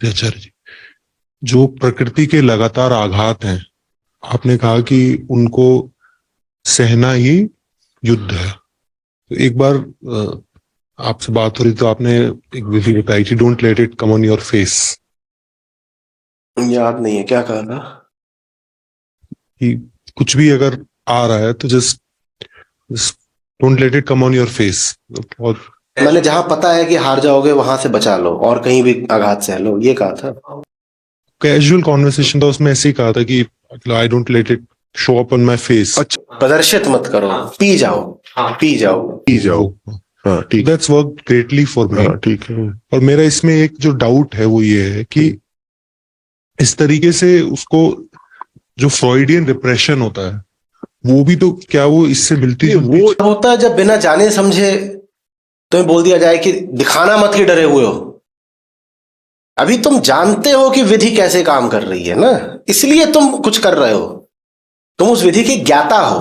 आचार्य जी, जो प्रकृति के लगातार आघात हैं, आपने कहा कि उनको सहना ही युद्ध है। तो एक बार आपसे बात हो रही तो आपने एक विधि बताई थी, don't let it come on your face. याद नहीं है क्या कहा था कि कुछ भी अगर आ रहा है तो just don't let it come on your face. और मैंने जहां पता है कि हार जाओगे वहां से बचा लो और कहीं भी आघात सह लो, ये कहा था। कैजुअल कॉन्वर्सेशन था, उसमें ऐसे ही कहा था कि I don't let it show up on my face. प्रदर्शित मत करो, पी जाओ। पी जाओ। पी जाओ। हाँ ठीक, that's work greatly for me. ठीक है। और मेरा इसमें एक जो डाउट है वो ये है कि इस तरीके से उसको जो फ्रॉइडियन रिप्रेशन होता है वो भी तो क्या वो इससे मिलती जुलती वो होता है जब बिना जाने समझे तुम्हें बोल दिया जाए कि दिखाना मत कि डरे हुए हो। अभी तुम जानते हो कि विधि कैसे काम कर रही है ना, इसलिए तुम कुछ कर रहे हो, तुम उस विधि की ज्ञाता हो।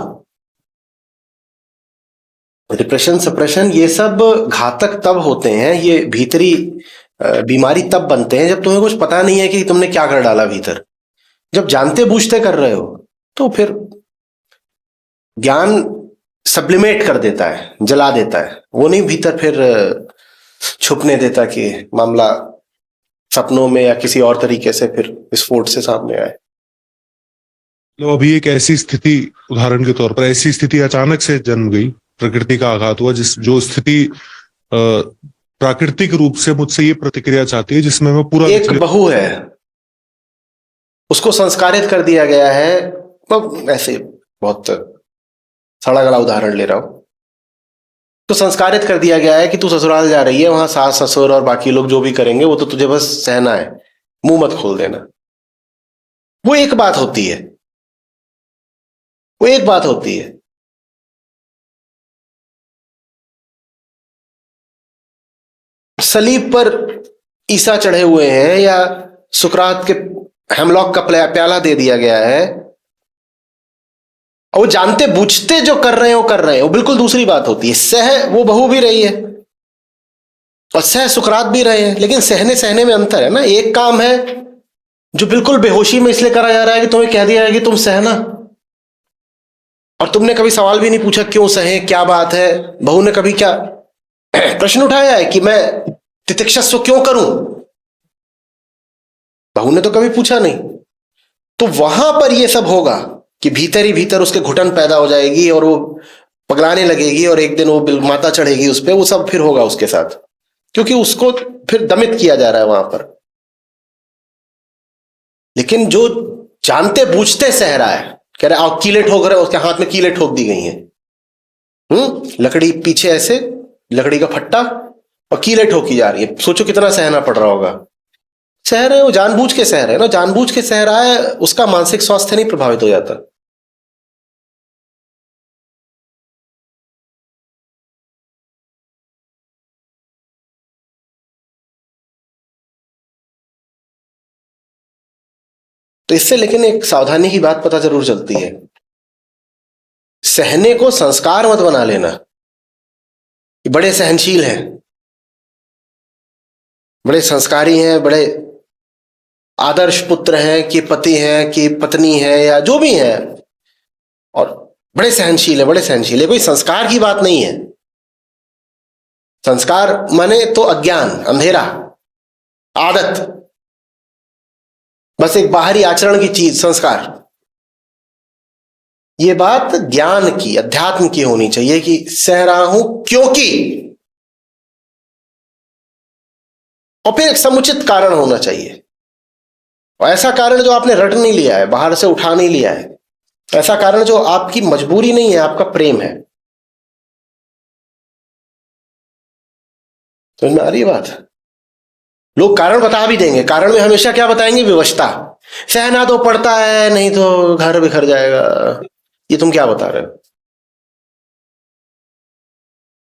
डिप्रेशन, सप्रेशन, ये सब घातक तब होते हैं, ये भीतरी बीमारी तब बनते हैं जब तुम्हें कुछ पता नहीं है कि तुमने क्या कर डाला भीतर। जब जानते बूझते कर रहे हो तो फिर ज्ञान सब्लिमेट कर देता है, जला देता है, वो नहीं भीतर फिर छुपने देता कि मामला सपनों में या किसी और तरीके से फिर विस्फोट से सामने आए। तो अभी एक ऐसी स्थिति, उदाहरण के तौर पर ऐसी स्थिति अचानक से जन्म गई, प्रकृति का आघात हुआ, जो स्थिति प्राकृतिक रूप से मुझसे ये प्रतिक्रिया चाहती है जिसमें मैं पूरा एक बहू है, उसको संस्कारित कर दिया गया है। ऐसे बहुत सड़ा गला उदाहरण ले रहा हूं, तो संस्कारित कर दिया गया है कि तू ससुराल जा रही है, वहां सास ससुर और बाकी लोग जो भी करेंगे वो तो तुझे बस सहना है, मुंह मत खोल देना। वो एक बात होती है, वो एक बात होती है। सलीब पर ईसा चढ़े हुए हैं या सुकरात के हेमलॉक का प्याला दे दिया गया है, और वो जानते बूझते जो कर रहे हैं वो कर रहे हैं, वो बिल्कुल दूसरी बात होती है। सह वो बहू भी रही है और सह सुकरात भी रहे हैं, लेकिन सहने सहने में अंतर है ना। एक काम है जो बिल्कुल बेहोशी में इसलिए करा जा रहा है कि तुम्हें कह दिया है कि तुम सहना, और तुमने कभी सवाल भी नहीं पूछा क्यों सहे, क्या बात है। बहू ने कभी क्या प्रश्न उठाया है कि मैं तितिक्षस्व क्यों करूं? बहू ने तो कभी पूछा नहीं। तो वहां पर यह सब होगा कि भीतर ही भीतर उसके घुटन पैदा हो जाएगी और वो पगलाने लगेगी और एक दिन वो माता चढ़ेगी उस पर। वो सब फिर होगा उसके साथ, क्योंकि उसको फिर दमित किया जा रहा है वहां पर। लेकिन जो जानते बूझते सह रहा है, कह रहा है आओ कीले ठोक रहे, उसके हाथ में कीले ठोक दी गई हैं, लकड़ी पीछे ऐसे, लकड़ी का फट्टा और कीले ठोकी जा रही है। सोचो कितना सहना पड़ रहा होगा। सह रहे हैं, वो जानबूझ के सह रहे हैं ना, जानबूझ के सह रहा है, उसका मानसिक स्वास्थ्य नहीं प्रभावित हो जाता। तो इससे लेकिन एक सावधानी की बात पता जरूर चलती है, सहने को संस्कार मत बना लेना कि बड़े सहनशील हैं, बड़े संस्कारी हैं, बड़े आदर्श पुत्र हैं कि पति हैं कि पत्नी है या जो भी है, और बड़े सहनशील है, बड़े सहनशील है। कोई संस्कार की बात नहीं है। संस्कार माने तो अज्ञान, अंधेरा, आदत, बस एक बाहरी आचरण की चीज संस्कार। ये बात ज्ञान की, अध्यात्म की होनी चाहिए कि सह रहा हूं क्योंकि, और फिर एक समुचित कारण होना चाहिए। और ऐसा कारण जो आपने रट नहीं लिया है, बाहर से उठा नहीं लिया है, ऐसा कारण जो आपकी मजबूरी नहीं है, आपका प्रेम है। तो इनमें आ रही बात, लोग कारण बता भी देंगे, कारण में हमेशा क्या बताएंगे? विवशता। सहना तो पड़ता है, नहीं तो घर बिखर जाएगा। ये तुम क्या बता रहे हो?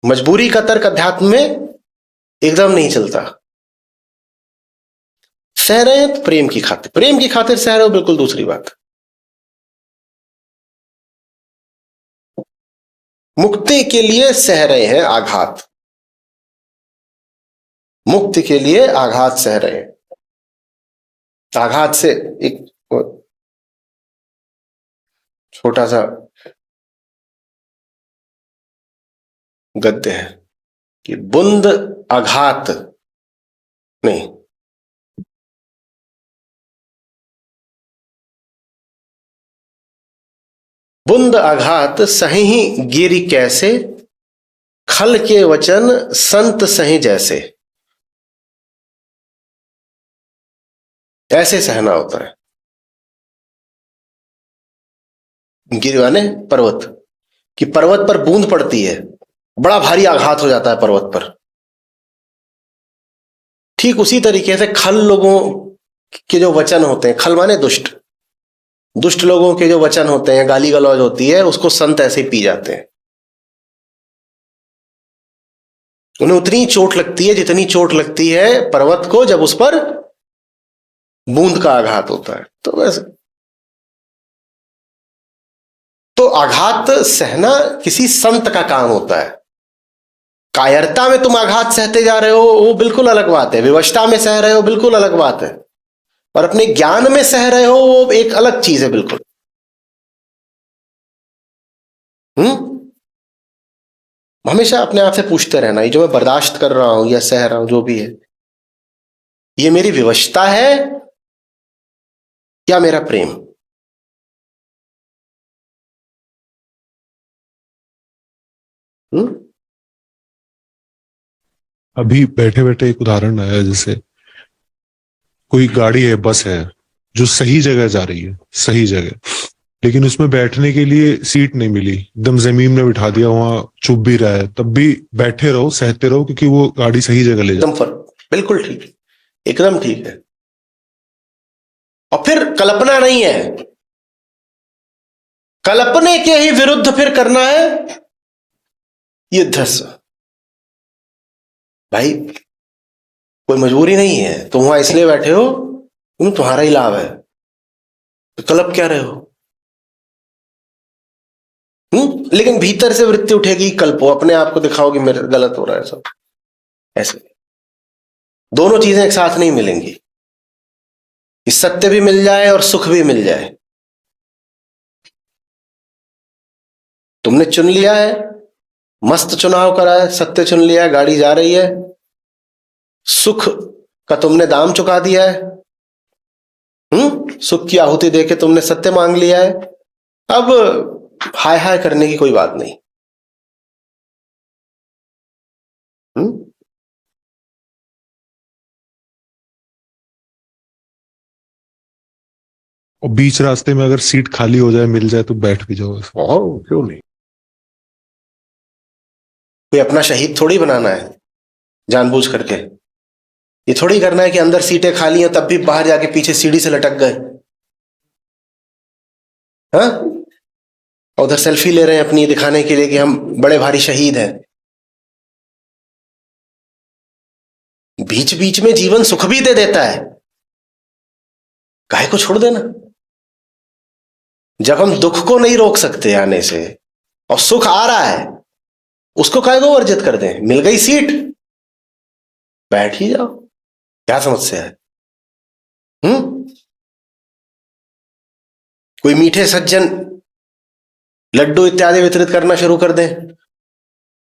मजबूरी का तर्क अध्यात्म में एकदम नहीं चलता। सह रहे हैं तो प्रेम की खातिर, प्रेम की खातिर सह रहे हो, बिल्कुल दूसरी बात। मुक्ति के लिए सह रहे हैं आघात, मुक्ति के लिए आघात सह रहे हैं। आघात से एक छोटा सा गद्य है कि बुंद आघात नहीं, बुंद आघात सही गिरि कैसे, खल के वचन संत सही जैसे। ऐसे सहना होता है। गिरि माने पर्वत, कि पर्वत पर बूंद पड़ती है, बड़ा भारी आघात हो जाता है पर्वत पर। ठीक उसी तरीके से खल लोगों के जो वचन होते हैं, खल माने दुष्ट, दुष्ट लोगों के जो वचन होते हैं, गाली गलौज होती है, उसको संत ऐसे ही पी जाते हैं। उन्हें उतनी चोट लगती है जितनी चोट लगती है पर्वत को जब उस पर बूंद का आघात होता है। तो वैसे तो आघात सहना किसी संत का काम होता है। कायरता में तुम आघात सहते जा रहे हो वो बिल्कुल अलग बात है, विवशता में सह रहे हो बिल्कुल अलग बात है, और अपने ज्ञान में सह रहे हो वो एक अलग चीज है बिल्कुल। हमेशा अपने आप से पूछते रहना, ये जो मैं बर्दाश्त कर रहा हूं या सह रहा हूं जो भी है, ये मेरी विवशता है या मेरा प्रेम? अभी बैठे बैठे एक उदाहरण आया, जैसे कोई गाड़ी है, बस है, जो सही जगह जा रही है, सही जगह, लेकिन उसमें बैठने के लिए सीट नहीं मिली, एकदम जमीन में बिठा दिया, वहां चुप भी रहा है, तब भी बैठे रहो, सहते रहो, क्योंकि वो गाड़ी सही जगह ले जाए। एकदम बिल्कुल ठीक, एकदम ठीक है। और फिर कल्पना नहीं है, कल्पने के ही विरुद्ध फिर करना है युद्ध। भाई कोई मजबूरी नहीं है, तुम वहां इसलिए बैठे हो तुम्हारा ही लाभ है, तो कल्प क्या रहे हो? लेकिन भीतर से वृत्ति उठेगी कल्पो, अपने आप को दिखाओगे मेरे गलत हो रहा है सब। ऐसे दोनों चीजें एक साथ नहीं मिलेंगी, कि सत्य भी मिल जाए और सुख भी मिल जाए। तुमने चुन लिया है, मस्त चुनाव करा है, सत्य चुन लिया है, गाड़ी जा रही है, सुख का तुमने दाम चुका दिया है, सुख की आहुति देके तुमने सत्य मांग लिया है। अब हाय हाय करने की कोई बात नहीं। और बीच रास्ते में अगर सीट खाली हो जाए, मिल जाए, तो बैठ भी जाओ, क्यों नहीं। कोई अपना शहीद थोड़ी बनाना है जानबूझ करके, ये थोड़ी करना है कि अंदर सीटें खाली हैं तब भी बाहर जाके पीछे सीढ़ी से लटक गए, हाँ, उधर सेल्फी ले रहे हैं अपनी, दिखाने के लिए कि हम बड़े भारी शहीद हैं। बीच बीच में जीवन सुख भी दे देता है, काहे को छोड़ देना? जब हम दुख को नहीं रोक सकते आने से और सुख आ रहा है, उसको काहे को वर्जित कर दें? मिल गई सीट, बैठ ही जाओ, क्या समस्या है? कोई मीठे सज्जन लड्डू इत्यादि वितरित करना शुरू कर दें,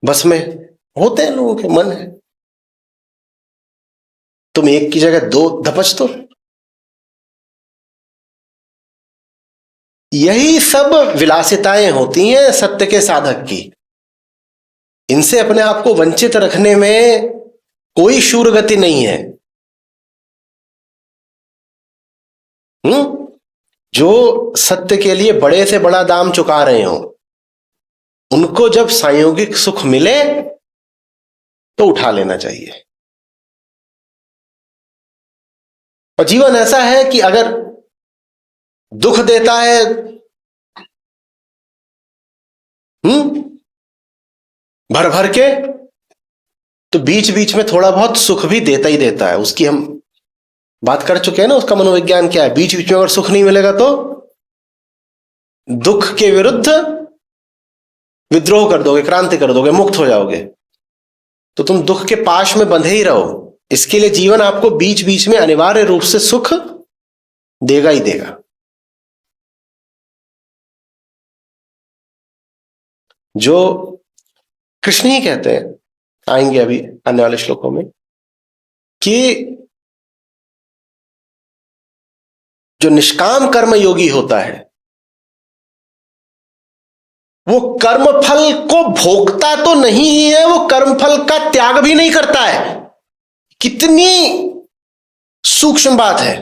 बस में होते हैं लोगों के मन है, तुम एक की जगह दो धपच दो। यही सब विलासिताएं होती हैं सत्य के साधक की। इनसे अपने आप को वंचित रखने में कोई शूर गति नहीं है। जो सत्य के लिए बड़े से बड़ा दाम चुका रहे हो, उनको जब संयोगिक सुख मिले तो उठा लेना चाहिए। और जीवन ऐसा है कि अगर दुख देता है भर भर के, तो बीच बीच में थोड़ा बहुत सुख भी देता ही देता है। उसकी हम बात कर चुके हैं ना, उसका मनोविज्ञान क्या है। बीच बीच में अगर सुख नहीं मिलेगा तो दुख के विरुद्ध विद्रोह कर दोगे, क्रांति कर दोगे, मुक्त हो जाओगे, तो तुम दुख के पाश में बंधे ही रहो। इसके लिए जीवन आपको बीच बीच में अनिवार्य रूप से सुख देगा ही देगा। जो कृष्ण ही कहते हैं, आएंगे अभी आने वाले श्लोकों में, कि जो निष्काम कर्म योगी होता है वो कर्म फल को भोगता तो नहीं ही है, वो कर्म फल का त्याग भी नहीं करता है। कितनी सूक्ष्म बात है,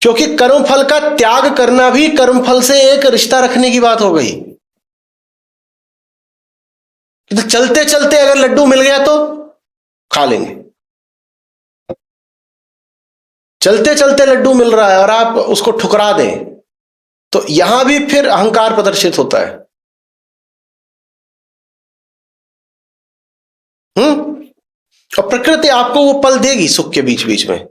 क्योंकि कर्म फल का त्याग करना भी कर्म फल से एक रिश्ता रखने की बात हो गई। तो चलते चलते अगर लड्डू मिल गया तो खा लेंगे, चलते चलते लड्डू मिल रहा है और आप उसको ठुकरा दें तो यहां भी फिर अहंकार प्रदर्शित होता है। और प्रकृति आपको वो पल देगी सुख के बीच बीच में।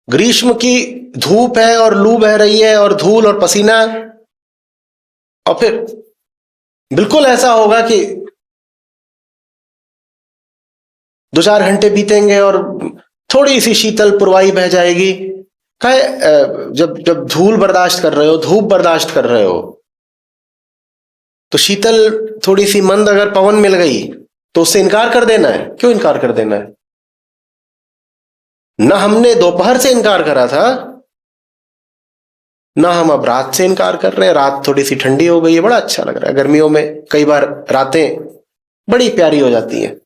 ग्रीष्म की धूप है और लू बह रही है और धूल और पसीना, और फिर बिल्कुल ऐसा होगा कि 2-4 घंटे बीतेंगे और थोड़ी सी शीतल पुरवाई बह जाएगी। जब जब धूल बर्दाश्त कर रहे हो, धूप बर्दाश्त कर रहे हो, तो शीतल थोड़ी सी मंद अगर पवन मिल गई तो उससे इनकार कर देना है। क्यों इनकार कर देना है? ना हमने दोपहर से इनकार करा था, ना हम अब रात से इनकार कर रहे हैं। रात थोड़ी सी ठंडी हो गई है, बड़ा अच्छा लग रहा है। गर्मियों में कई बार रातें बड़ी प्यारी हो जाती हैं।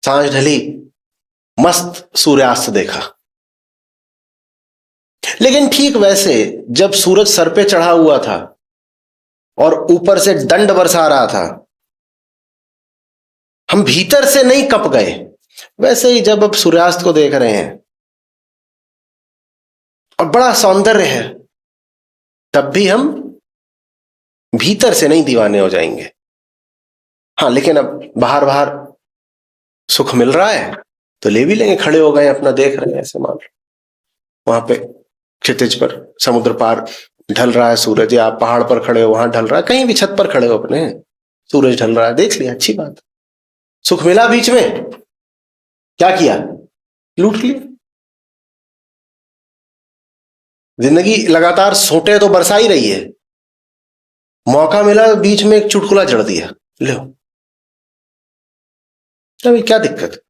सांझ ढली, मस्त सूर्यास्त देखा। लेकिन ठीक वैसे जब सूरज सर पे चढ़ा हुआ था और ऊपर से दंड बरसा रहा था, हम भीतर से नहीं कप गए। वैसे ही जब अब सूर्यास्त को देख रहे हैं और बड़ा सौंदर्य है, तब भी हम भीतर से नहीं दीवाने हो जाएंगे। हाँ, लेकिन अब बाहर बाहर सुख मिल रहा है तो ले भी लेंगे। खड़े हो गए, अपना देख रहे हैं, ऐसे मान लो वहां पे क्षितिज पर समुद्र पार ढल रहा है सूरज, या आप पहाड़ पर खड़े हो वहां ढल रहा है, कहीं भी छत पर खड़े हो अपने, सूरज ढल रहा है, देख लिया, अच्छी बात। सुख मिला बीच में, क्या किया? लूट लिया। जिंदगी लगातार सोटे तो बरसा ही रही है, मौका मिला बीच में एक चुटकुला जड़ दिया, लो अभी क्या दिक्कत?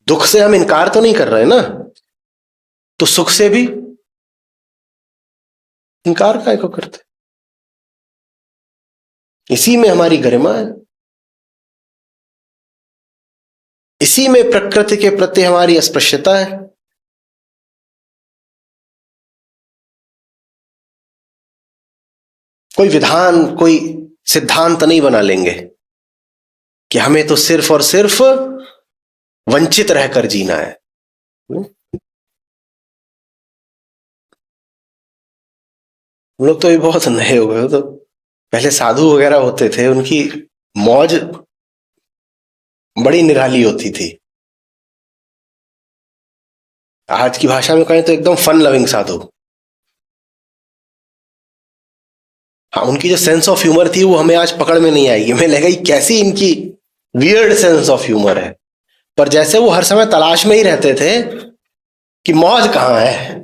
दुख से हम इनकार तो नहीं कर रहे ना, तो सुख से भी इनकार काहे को करते? इसी में हमारी गरिमा है, इसी में प्रकृति के प्रति हमारी अस्पृश्यता है। कोई विधान, कोई सिद्धांत नहीं बना लेंगे कि हमें तो सिर्फ और सिर्फ वंचित रहकर जीना है। हम लोग तो ये बहुत नए हो गए, तो पहले साधु वगैरह होते थे, उनकी मौज बड़ी निराली होती थी। आज की भाषा में कहें तो एकदम फन लविंग साधु। हाँ, उनकी जो सेंस ऑफ ह्यूमर थी वो हमें आज पकड़ में नहीं आएगी। हमें लगेगी कैसी इनकी वियर्ड सेंस ऑफ ह्यूमर है। पर जैसे वो हर समय तलाश में ही रहते थे कि मौज कहां है।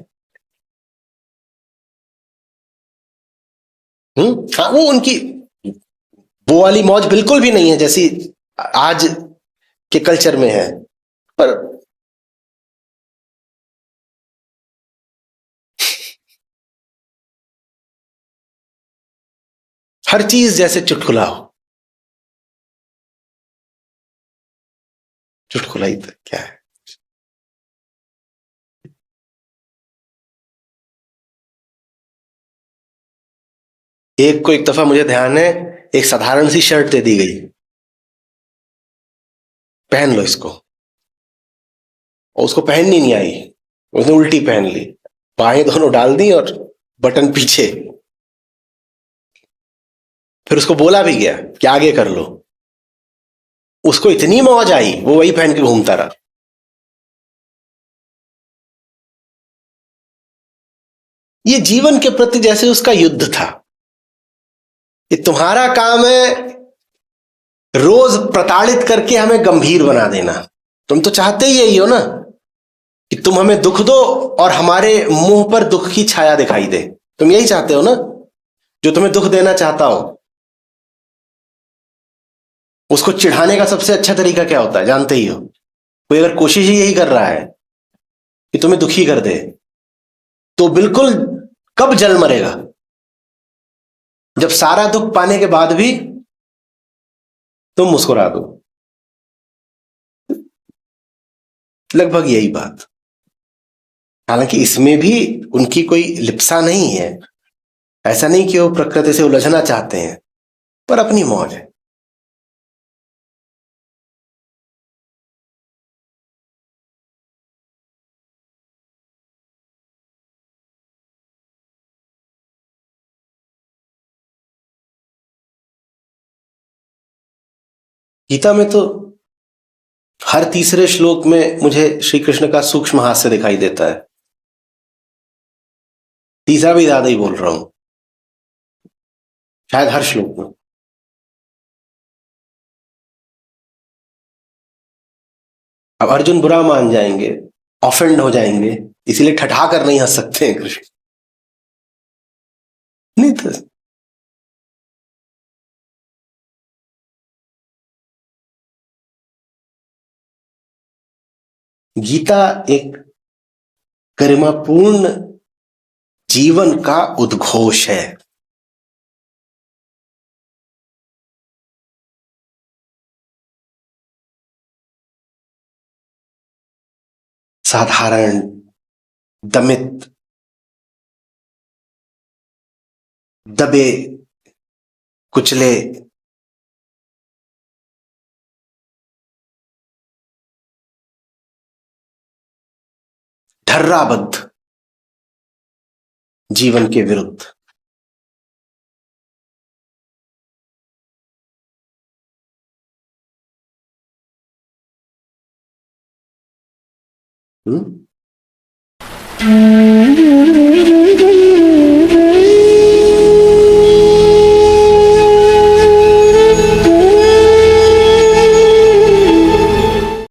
हाँ, वो उनकी वो वाली मौज बिल्कुल भी नहीं है जैसी आज के कल्चर में है। पर हर चीज जैसे चुटकुला हो। चुटकुला ही तो क्या है। एक दफा मुझे ध्यान है, एक साधारण सी शर्ट दे दी गई, पहन लो इसको, और उसको पहननी नहीं आई, उसने उल्टी पहन ली, बाहें दोनों डाल दी और बटन पीछे। फिर उसको बोला भी गया कि आगे कर लो। उसको इतनी मौज आई, वो वही पहन के घूमता रहा। ये जीवन के प्रति जैसे उसका युद्ध था। ये तुम्हारा काम है रोज प्रताड़ित करके हमें गंभीर बना देना। तुम तो चाहते ही यही हो ना कि तुम हमें दुख दो और हमारे मुंह पर दुख की छाया दिखाई दे। तुम यही चाहते हो ना, जो तुम्हें दुख देना चाहता हो उसको चिढ़ाने का सबसे अच्छा तरीका क्या होता है जानते ही हो। कोई अगर कोशिश ही यही कर रहा है कि तुम्हें दुखी कर दे तो बिल्कुल कब जल मरेगा, जब सारा दुख पाने के बाद भी तुम मुस्कुरा दो। लगभग यही बात। हालांकि इसमें भी उनकी कोई लिप्सा नहीं है, ऐसा नहीं कि वो प्रकृति से उलझना चाहते हैं, पर अपनी मौज है। गीता में तो हर तीसरे श्लोक में मुझे श्री कृष्ण का सूक्ष्म हास्य दिखाई देता है। तीसरा भी ज्यादा ही बोल रहा हूं, शायद हर श्लोक में। अब अर्जुन बुरा मान जाएंगे, ऑफेंड हो जाएंगे, इसीलिए ठठा कर नहीं हंस सकते हैं कृष्ण। नहीं तो गीता एक गरिमापूर्ण जीवन का उद्घोष है। साधारण, दमित, दबे कुचले, ढर्राबद्ध जीवन के विरुद्ध। हम्म